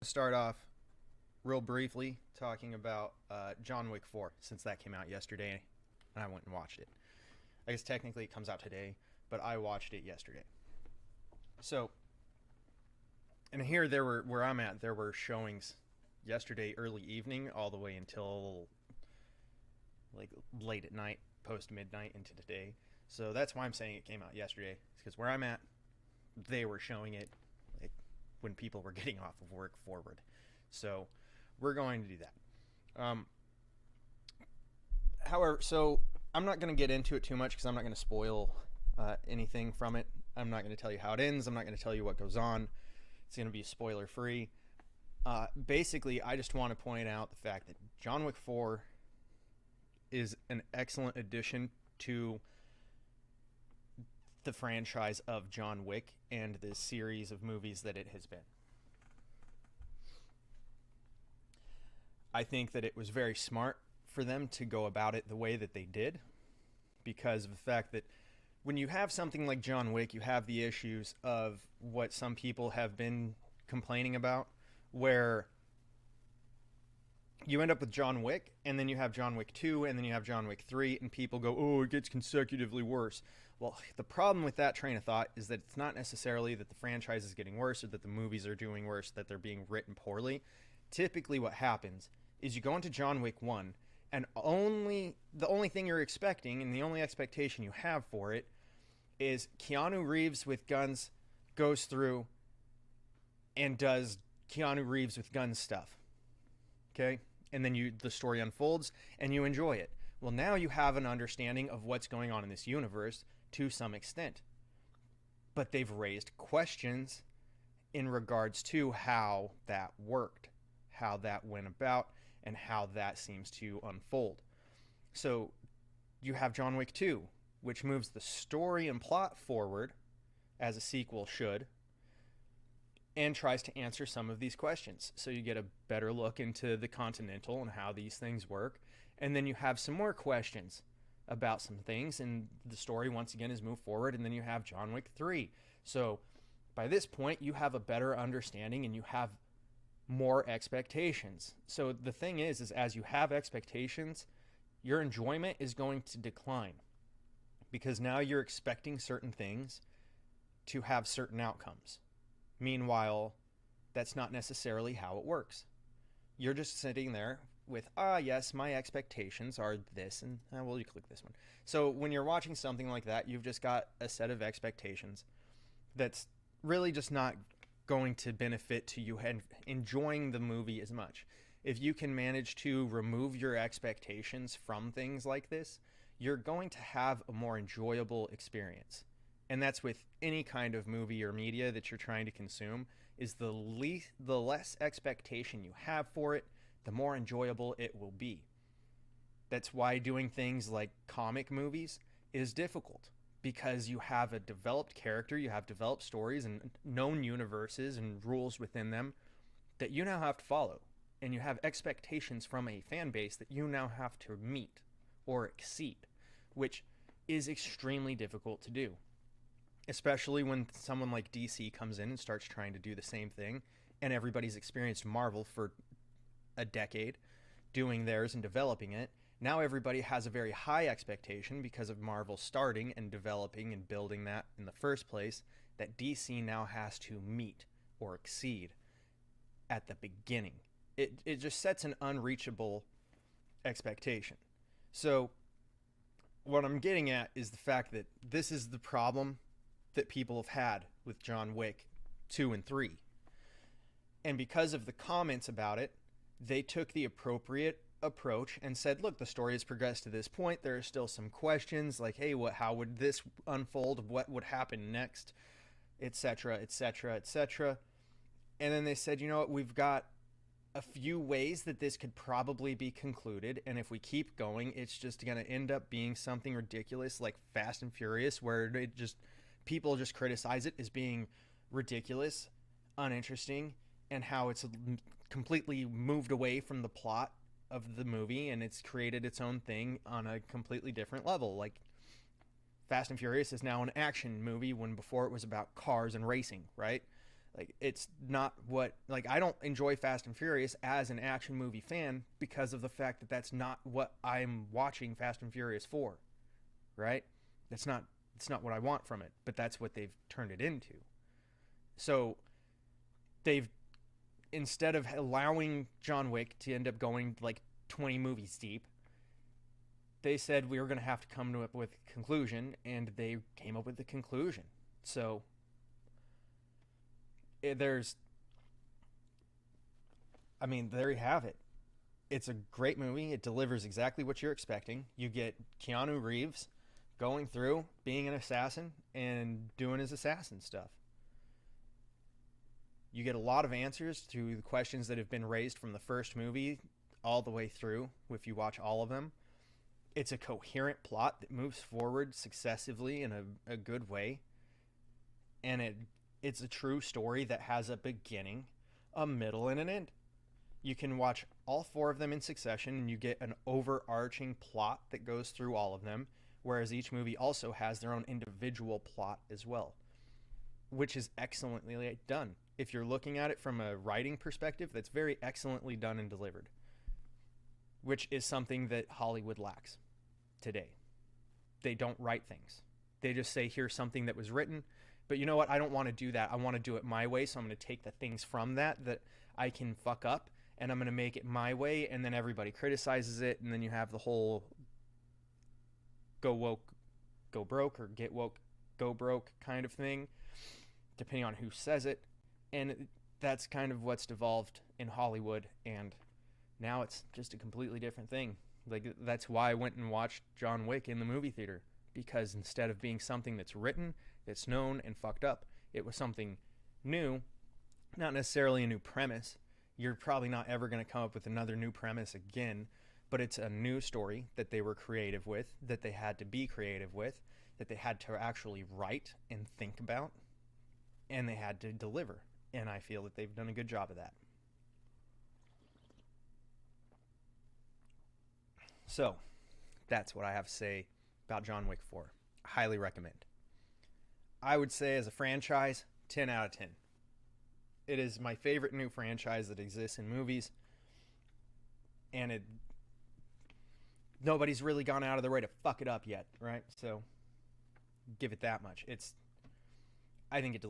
Start off real briefly talking about John Wick 4 since that came out yesterday and I went and watched it. I guess technically it comes out today, but I watched it yesterday. So, and here there were where I'm at, there were showings yesterday early evening all the way until like late at night, post midnight into today. So that's why I'm saying it came out yesterday. Because where I'm at, they were showing it like when people were getting off of work forward. So we're going to do that. However, so I'm not going to get into it too much because I'm not going to spoil anything from it. I'm not going to tell you how it ends. I'm not going to tell you what goes on. It's going to be spoiler free. Basically, I just want to point out the fact that John Wick 4 is an excellent addition to the franchise of John Wick and the series of movies that it has been. I think that it was very smart for them to go about it the way that they did because of the fact that when you have something like John Wick, you have the issues of what some people have been complaining about, where you end up with John Wick, and then you have John Wick 2, and then you have John Wick 3, and people go, oh, it gets consecutively worse. Well, the problem with that train of thought is that it's not necessarily that the franchise is getting worse or that the movies are doing worse, that they're being written poorly. Typically what happens is you go into John Wick 1, and the only thing you're expecting, and the only expectation you have for it, is Keanu Reeves with guns goes through and does Keanu Reeves with guns stuff. Okay? And then the story unfolds and you enjoy it. Well, now you have an understanding of what's going on in this universe to some extent. But they've raised questions in regards to how that worked, how that went about, and how that seems to unfold. So you have John Wick 2, which moves the story and plot forward, as a sequel should, and tries to answer some of these questions. So you get a better look into the Continental and how these things work. And then you have some more questions about some things, and the story once again is moved forward. And then you have John Wick 3. So by this point, you have a better understanding and you have more expectations. So the thing is as you have expectations, your enjoyment is going to decline because now you're expecting certain things to have certain outcomes. Meanwhile, that's not necessarily how it works. You're just sitting there with, yes, my expectations are this, and well, you click this one. So when you're watching something like that, you've just got a set of expectations that's really just not going to benefit to you and enjoying the movie as much. If you can manage to remove your expectations from things like this, you're going to have a more enjoyable experience. And that's with any kind of movie or media that you're trying to consume, is the less expectation you have for it, the more enjoyable it will be. That's why doing things like comic movies is difficult, because you have a developed character, you have developed stories and known universes and rules within them that you now have to follow. And you have expectations from a fan base that you now have to meet or exceed, which is extremely difficult to do. Especially when someone like DC comes in and starts trying to do the same thing, and everybody's experienced Marvel for a decade doing theirs and developing it. Now everybody has a very high expectation because of Marvel starting and developing and building that in the first place, that DC now has to meet or exceed at the beginning. It just sets an unreachable expectation. So what I'm getting at is the fact that this is the problem that people have had with John Wick 2 and 3. And because of the comments about it, they took the appropriate approach and said, look, the story has progressed to this point. There are still some questions like, hey, how would this unfold? What would happen next? Etc., etc., etc. And then they said, you know what, we've got a few ways that this could probably be concluded, and if we keep going, it's just going to end up being something ridiculous like Fast and Furious, where people just criticize it as being ridiculous, uninteresting, and how it's completely moved away from the plot of the movie and it's created its own thing on a completely different level. Like Fast and Furious is now an action movie when before it was about cars and racing, right? Like, it's not what, like, I don't enjoy Fast and Furious as an action movie fan because of the fact that that's not what I'm watching Fast and Furious for, right? That's not it's not what I want from it, but that's what they've turned it into. So they've, instead of allowing John Wick to end up going like 20 movies deep, they said we were going to have to come up with a conclusion, and they came up with the conclusion. So there's, I mean, there you have it. It's a great movie. It delivers exactly what you're expecting. You get Keanu Reeves going through being an assassin and doing his assassin stuff. You get a lot of answers to the questions that have been raised from the first movie all the way through, if you watch all of them. It's a coherent plot that moves forward successively in a good way. And it's a true story that has a beginning, a middle, and an end. You can watch all four of them in succession, and you get an overarching plot that goes through all of them, whereas each movie also has their own individual plot as well, which is excellently done. If you're looking at it from a writing perspective, that's very excellently done and delivered, which is something that Hollywood lacks today. They don't write things. They just say, here's something that was written, but you know what? I don't want to do that. I want to do it my way, so I'm going to take the things from that I can fuck up, and I'm going to make it my way, and then everybody criticizes it, and then you have the whole go woke, go broke, or get woke, go broke kind of thing, depending on who says it. And that's kind of what's devolved in Hollywood, and now it's just a completely different thing. Like, that's why I went and watched John Wick in the movie theater, because instead of being something that's written, that's known, and fucked up, it was something new, not necessarily a new premise. You're probably not ever going to come up with another new premise again, but it's a new story that they were creative with, that they had to be creative with, that they had to actually write and think about, and they had to deliver. And I feel that they've done a good job of that. So, that's what I have to say about John Wick 4. Highly recommend. I would say, as a franchise, 10 out of 10. It is my favorite new franchise that exists in movies, and nobody's really gone out of their way to fuck it up yet, right? So give it that much. I think it delivers